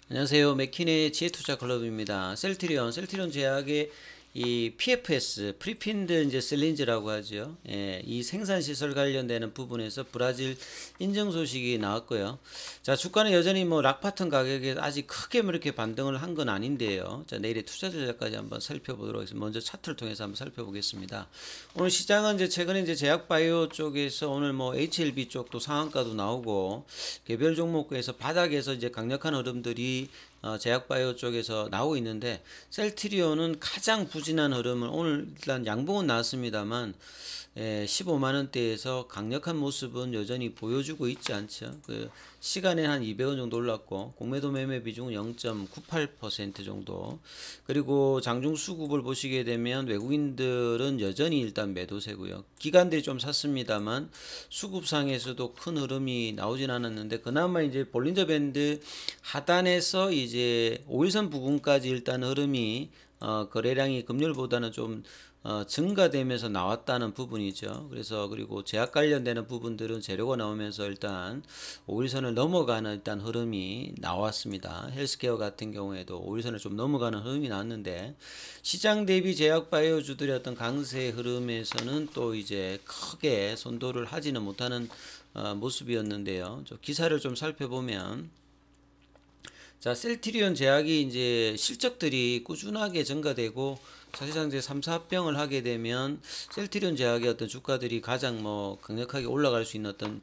안녕하세요. 맥키네 지혜투자 클럽입니다. 셀트리온 제약의 이 PFS, 프리핀드 이제 실린즈라고 하죠. 예, 이 생산 시설 관련되는 부분에서 브라질 인증 소식이 나왔고요. 자, 주가는 여전히 뭐 락파튼 가격에 아직 크게 뭐 이렇게 반등을 한 건 아닌데요. 자, 내일의 투자 전략까지 한번 살펴보도록 하겠습니다. 먼저 차트를 통해서 한번 살펴보겠습니다. 오늘 시장은 이제 최근에 이제 제약 바이오 쪽에서 오늘 뭐 HLB 쪽도 상한가도 나오고 개별 종목에서 바닥에서 이제 강력한 흐름들이 제약바이오 쪽에서 나오고 있는데, 셀트리온은 가장 부진한 흐름을 오늘 일단 양봉은 나왔습니다만 15만원대에서 강력한 모습은 여전히 보여주고 있지 않죠. 그 시간에 한 200원 정도 올랐고 공매도 매매 비중은 0.98% 정도. 그리고 장중 수급을 보시게 되면 외국인들은 여전히 일단 매도세고요. 기관들이 좀 샀습니다만 수급상에서도 큰 흐름이 나오진 않았는데, 그나마 이제 볼린저 밴드 하단에서 이제 5일선 부근까지 일단 흐름이 거래량이 금요일보다는 좀 증가되면서 나왔다는 부분이죠. 그래서 그리고 제약 관련되는 부분들은 재료가 나오면서 일단 5일선을 넘어가는 일단 흐름이 나왔습니다. 헬스케어 같은 경우에도 5일선을 좀 넘어가는 흐름이 나왔는데, 시장 대비 제약 바이오주들의 어떤 강세 흐름에서는 또 이제 크게 선도를 하지는 못하는 모습이었는데요. 기사를 좀 살펴보면, 자, 셀트리온 제약이 이제 실적들이 꾸준하게 증가되고 사실상 이제 3, 4병을 하게 되면 셀트리온 제약의 어떤 주가들이 가장 뭐 강력하게 올라갈 수 있는 어떤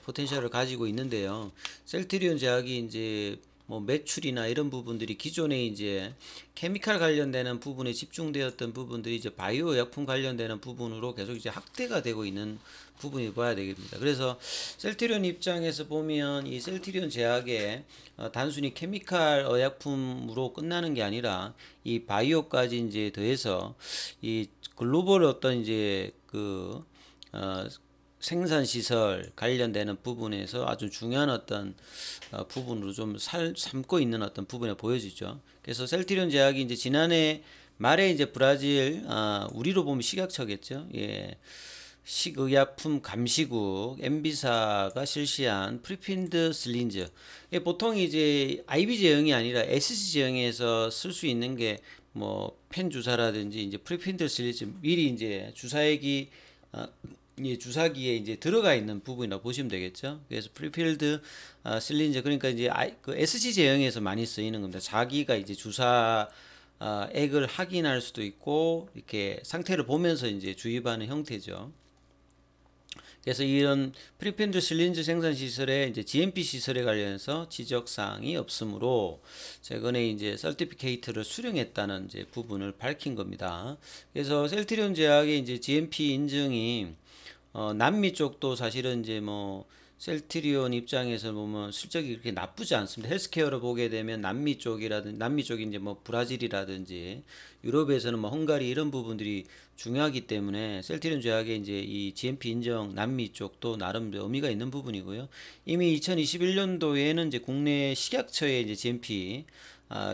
포텐셜을 가지고 있는데요. 셀트리온 제약이 이제 뭐 매출이나 이런 부분들이 기존에 이제 케미칼 관련되는 부분에 집중되었던 부분들이 이제 바이오薬품 관련되는 부분으로 계속 이제 확대가 되고 있는 부분이 봐야 되겠습니다. 그래서 셀트리온 입장에서 보면 이 셀트리온 제약에 단순히 케미칼 의약품으로 끝나는 게 아니라 이 바이오까지 이제 더해서 이 글로벌 어떤 이제 생산 시설 관련되는 부분에서 아주 중요한 어떤 부분으로 좀 삼고 있는 어떤 부분에 보여지죠. 그래서 셀트리온 제약이 이제 지난해 말에 이제 브라질 우리로 보면 식약처겠죠. 예. 식의약품 감시국 엠비사가 실시한 프리핀드 실린즈. 보통 이제 IV 제형이 아니라 SC 제형에서 쓸 수 있는 게 뭐 펜 주사라든지 이제 프리핀드 실린즈 미리 이제 주사액이 이 주사기에 이제 들어가 있는 부분이라고 보시면 되겠죠. 그래서 프리필드 실린저, 그러니까 이제 그 SC 제형에서 많이 쓰이는 겁니다. 자기가 이제 주사 액을 확인할 수도 있고 이렇게 상태를 보면서 이제 주입하는 형태죠. 그래서 이런 프리필드 실린저 생산 시설에 이제 GMP 시설에 관련해서 지적 사항이 없으므로 최근에 이제 서티피케이트를 수령했다는 이제 부분을 밝힌 겁니다. 그래서 셀트리온 제약의 이제 GMP 인증이 남미 쪽도 사실은 이제 뭐 셀트리온 입장에서 보면 실적이 그렇게 나쁘지 않습니다. 헬스케어를 보게 되면 남미 쪽이라든지, 남미 쪽이 이제 뭐 브라질이라든지 유럽에서는 뭐 헝가리 이런 부분들이 중요하기 때문에 셀트리온 제약의 이제 이 GMP 인정 남미 쪽도 나름 의미가 있는 부분이고요. 이미 2021년도에는 이제 국내 식약처의 이제 GMP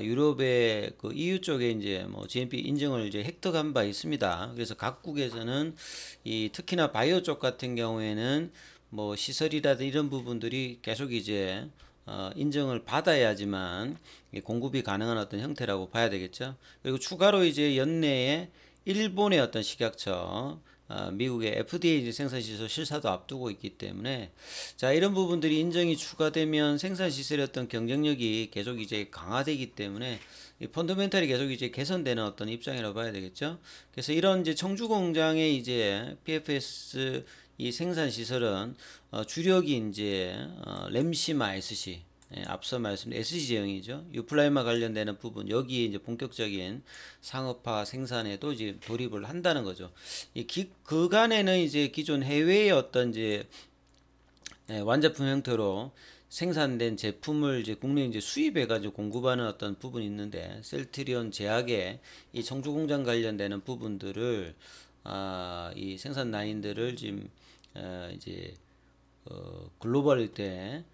유럽의 그 EU 쪽에 이제 뭐 GMP 인증을 이제 획득한 바 있습니다. 그래서 각국에서는 이 특히나 바이오 쪽 같은 경우에는 뭐 시설이라든 이런 부분들이 계속 이제 인정을 받아야지만 공급이 가능한 어떤 형태라고 봐야 되겠죠. 그리고 추가로 이제 연내에 일본의 어떤 식약처, 미국의 FDA 생산시설 실사도 앞두고 있기 때문에, 자, 이런 부분들이 인정이 추가되면 생산시설의 어떤 경쟁력이 계속 이제 강화되기 때문에 이 펀더멘탈이 계속 이제 개선되는 어떤 입장이라고 봐야 되겠죠. 그래서 이런 이제 청주 공장의 이제 PFS 이 생산 시설은 주력이 이제 램시마 SC, 앞서 말씀드린 SC 제형이죠. 유플라이마 관련되는 부분, 여기에 이제 본격적인 상업화 생산에도 이제 돌입을 한다는 거죠. 그간에는 이제 기존 해외의 어떤 이제 완제품 형태로 생산된 제품을 이제 국내에 이제 수입해가지고 공급하는 어떤 부분이 있는데, 셀트리온 제약의 이 청주 공장 관련되는 부분들을 이 생산 라인들을 지금 이제 글로벌 때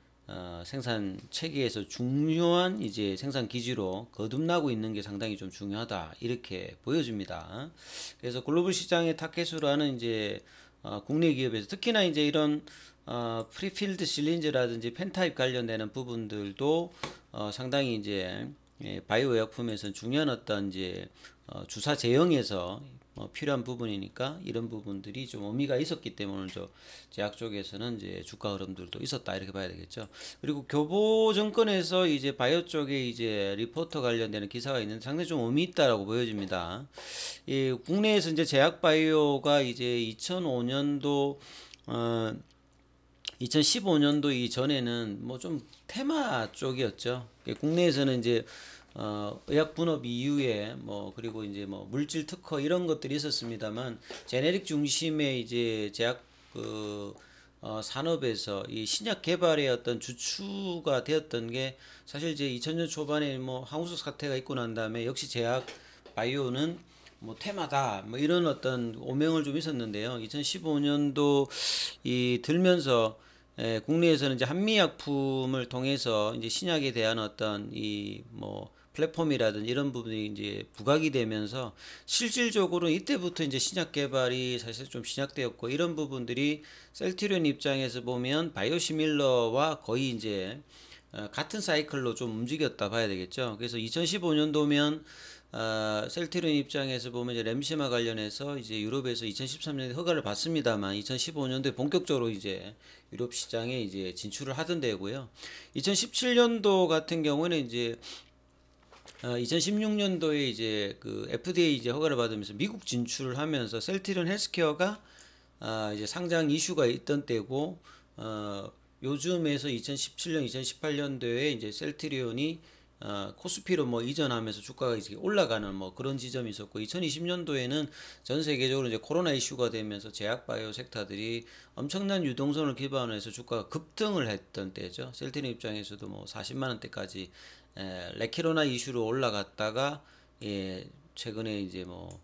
생산 체계에서 중요한 이제 생산 기지로 거듭나고 있는 게 상당히 좀 중요하다, 이렇게 보여집니다. 그래서 글로벌 시장의 타켓으로 하는 이제 국내 기업에서 특히나 이제 이런 프리필드 실린저라든지 펜타입 관련되는 부분들도 상당히 이제 바이오 의약품에서는 중요한 어떤 이제 주사 제형에서 필요한 부분이니까 이런 부분들이 좀 의미가 있었기 때문에 저 제약 쪽에서는 이제 주가 흐름들도 있었다 이렇게 봐야 되겠죠. 그리고 교보 정권에서 이제 바이오 쪽에 이제 리포터 관련되는 기사가 있는데 상당히 좀 의미 있다라고 보여집니다. 국내에서 이제 제약 바이오가 이제 2005년도 2015년도 이전에는 뭐 좀 테마 쪽이었죠. 국내에서는 이제 의약 분업 이후에 뭐 그리고 이제 뭐 물질 특허 이런 것들이 있었습니다만 제네릭 중심의 이제 제약 산업에서 이 신약 개발의 어떤 주추가 되었던 게 사실 이제 2000년 초반에 뭐 항우수 사태가 있고 난 다음에 역시 제약 바이오는 뭐 테마다 뭐 이런 어떤 오명을 좀 있었는데요. 2015년도 이 들면서 국내에서는 이제 한미약품을 통해서 이제 신약에 대한 어떤 이 뭐 플랫폼이라든지 이런 부분이 이제 부각이 되면서 실질적으로 이때부터 이제 신약 개발이 사실 좀 시작되었고 이런 부분들이 셀트리온 입장에서 보면 바이오시밀러와 거의 이제 같은 사이클로 좀 움직였다 봐야 되겠죠. 그래서 2015년도면 셀트리온 입장에서 보면 이제 램시마 관련해서 이제 유럽에서 2013년에 허가를 받습니다만 2015년도에 본격적으로 이제 유럽 시장에 이제 진출을 하던 데고요. 2017년도 같은 경우는 이제 2016년도에 이제 그 FDA 이제 허가를 받으면서 미국 진출을 하면서 셀트리온 헬스케어가 이제 상장 이슈가 있던 때고 요즘에서 2017년, 2018년도에 이제 셀트리온이 코스피로 뭐 이전하면서 주가가 이제 올라가는 뭐 그런 지점이 있었고 2020년도에는 전 세계적으로 이제 코로나 이슈가 되면서 제약 바이오 섹터들이 엄청난 유동성을 기반으로 해서 주가가 급등을 했던 때죠. 셀트리온 입장에서도 뭐 40만 원대까지 레키로나 이슈로 올라갔다가 최근에 이제 뭐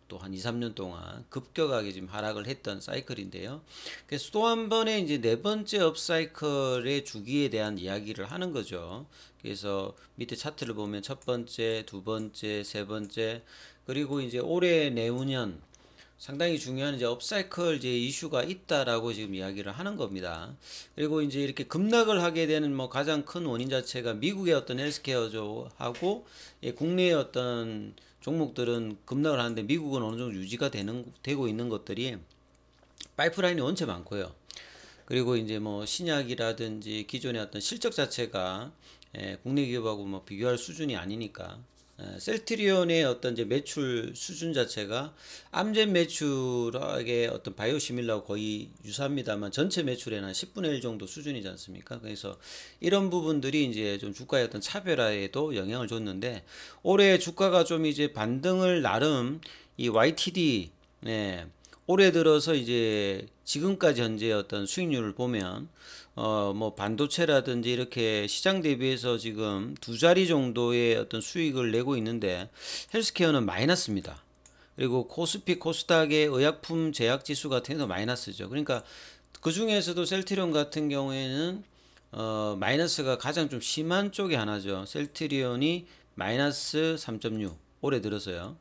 또 한 2, 3년 동안 급격하게 지금 하락을 했던 사이클인데요. 그래서 또 한 번의 이제 네 번째 업사이클의 주기에 대한 이야기를 하는 거죠. 그래서 밑에 차트를 보면 첫 번째, 두 번째, 세 번째, 그리고 이제 올해 내후년 상당히 중요한 이제 업사이클 이제 이슈가 있다라고 지금 이야기를 하는 겁니다. 그리고 이제 이렇게 급락을 하게 되는 뭐 가장 큰 원인 자체가 미국의 어떤 헬스케어하고 국내의 어떤 종목들은 급락을 하는데 미국은 어느 정도 유지가 되고 있는 것들이 파이프라인이 원체 많고요. 그리고 이제 뭐 신약이라든지 기존의 어떤 실적 자체가 국내 기업하고 뭐 비교할 수준이 아니니까 셀트리온의 어떤 이제 매출 수준 자체가 암젠 매출의 어떤 바이오시밀러하고 거의 유사합니다만 전체 매출의 한 10분의 1 정도 수준이지 않습니까? 그래서 이런 부분들이 이제 좀 주가의 어떤 차별화에도 영향을 줬는데 올해 주가가 좀 이제 반등을 나름 이 YTD 올해 들어서 이제 지금까지 현재 어떤 수익률을 보면 뭐 반도체라든지 이렇게 시장 대비해서 지금 두 자리 정도의 어떤 수익을 내고 있는데 헬스케어는 마이너스입니다. 그리고 코스피 코스닥의 의약품 제약 지수 같은 경우도 마이너스죠. 그러니까 그 중에서도 셀트리온 같은 경우에는 마이너스가 가장 좀 심한 쪽이 하나죠. 셀트리온이 마이너스 3.6 올해 들어서요.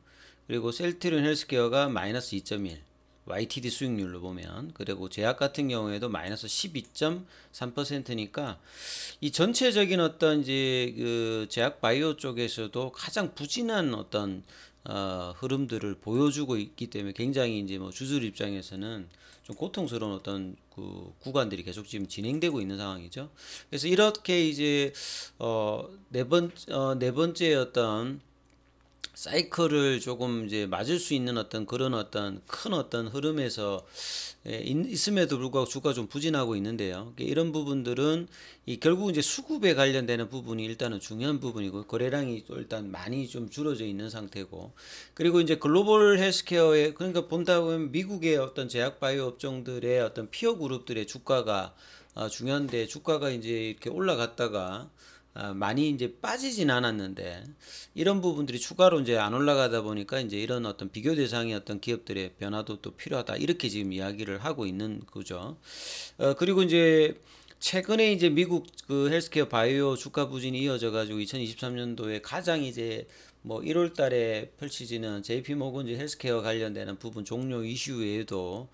그리고 셀트리온 헬스케어가 마이너스 2.1 YTD 수익률로 보면 그리고 제약 같은 경우에도 마이너스 12.3%니까 이 전체적인 어떤 이제 그 제약 바이오 쪽에서도 가장 부진한 어떤 흐름들을 보여주고 있기 때문에 굉장히 이제 뭐 주주 입장에서는 좀 고통스러운 어떤 그 구간들이 계속 지금 진행되고 있는 상황이죠. 그래서 이렇게 이제 네 번째 어떤 사이클을 조금 이제 맞을 수 있는 어떤 그런 어떤 큰 어떤 흐름에서 있음에도 불구하고 주가 좀 부진하고 있는데요. 이런 부분들은 결국 이제 수급에 관련되는 부분이 일단은 중요한 부분이고 거래량이 또 일단 많이 좀 줄어져 있는 상태고 그리고 이제 글로벌 헬스케어에 그러니까 본다 보면 미국의 어떤 제약 바이오 업종들의 어떤 피어 그룹들의 주가가 중요한데 주가가 이제 이렇게 올라갔다가 많이 이제 빠지진 않았는데 이런 부분들이 추가로 이제 안 올라가다 보니까 이제 이런 어떤 비교 대상의 어떤 기업들의 변화도 또 필요하다 이렇게 지금 이야기를 하고 있는 거죠. 그리고 이제 최근에 이제 미국 그 헬스케어 바이오 주가 부진이 이어져 가지고 2023년도에 가장 이제 뭐 1월 달에 펼쳐지는 JP 모건 헬스케어 관련되는 부분 종료 이슈 외에도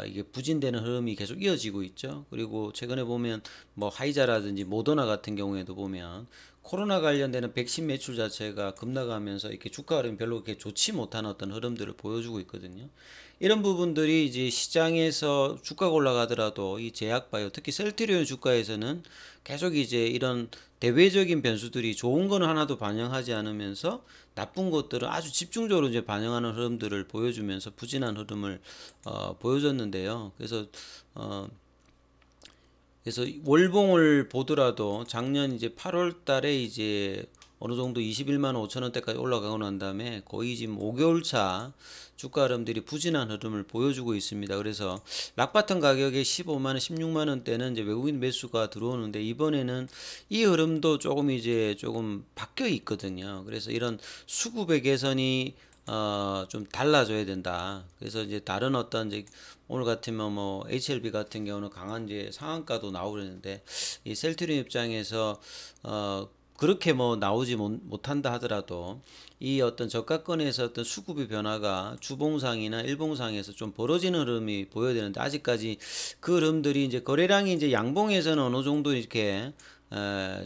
이게 부진되는 흐름이 계속 이어지고 있죠. 그리고 최근에 보면 뭐 화이자라든지 모더나 같은 경우에도 보면 코로나 관련되는 백신 매출 자체가 급락하면서 이렇게 주가 흐름이 별로 그렇게 좋지 못한 어떤 흐름들을 보여주고 있거든요. 이런 부분들이 이제 시장에서 주가가 올라가더라도 이 제약바이오 특히 셀트리온 주가에서는 계속 이제 이런 대외적인 변수들이 좋은 거는 하나도 반영하지 않으면서 나쁜 것들을 아주 집중적으로 이제 반영하는 흐름들을 보여주면서 부진한 흐름을 보여줬는데요. 어, 그래서 월봉을 보더라도 작년 이제 8월 달에 이제 어느 정도 21만 5천 원대까지 올라가고 난 다음에 거의 지금 5개월 차 주가 흐름들이 부진한 흐름을 보여주고 있습니다. 그래서 락바텀 가격에 15만 원, 16만 원대는 이제 외국인 매수가 들어오는데 이번에는 이 흐름도 조금 이제 조금 바뀌어 있거든요. 그래서 이런 수급의 개선이 좀 달라져야 된다. 그래서 이제 다른 어떤 이제 오늘 같으면 뭐 HLB 같은 경우는 강한 이제 상한가도 나오려는데 이 셀트리온 입장에서 그렇게 뭐 나오지 못한다 하더라도 이 어떤 저가권에서 어떤 수급의 변화가 주봉상이나 일봉상에서 좀 벌어지는 흐름이 보여야 되는데 아직까지 그 흐름들이 이제 거래량이 이제 양봉에서는 어느 정도 이렇게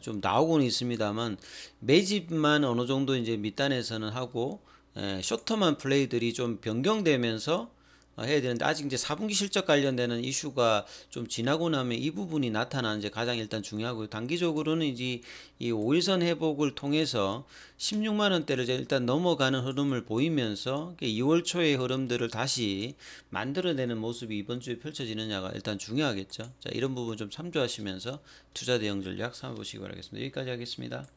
좀 나오고는 있습니다만 매집만 어느 정도 이제 밑단에서는 하고 쇼터만 플레이들이 좀 변경되면서 해야 되는데 아직 이제 4분기 실적 관련되는 이슈가 좀 지나고 나면 이 부분이 나타나는 게 가장 일단 중요하고요. 단기적으로는 이제 이 5일선 회복을 통해서 16만 원대를 일단 넘어가는 흐름을 보이면서 2월 초의 흐름들을 다시 만들어내는 모습이 이번 주에 펼쳐지느냐가 일단 중요하겠죠. 자, 이런 부분 좀 참조하시면서 투자 대응 전략 삼아보시기 바라겠습니다. 여기까지 하겠습니다.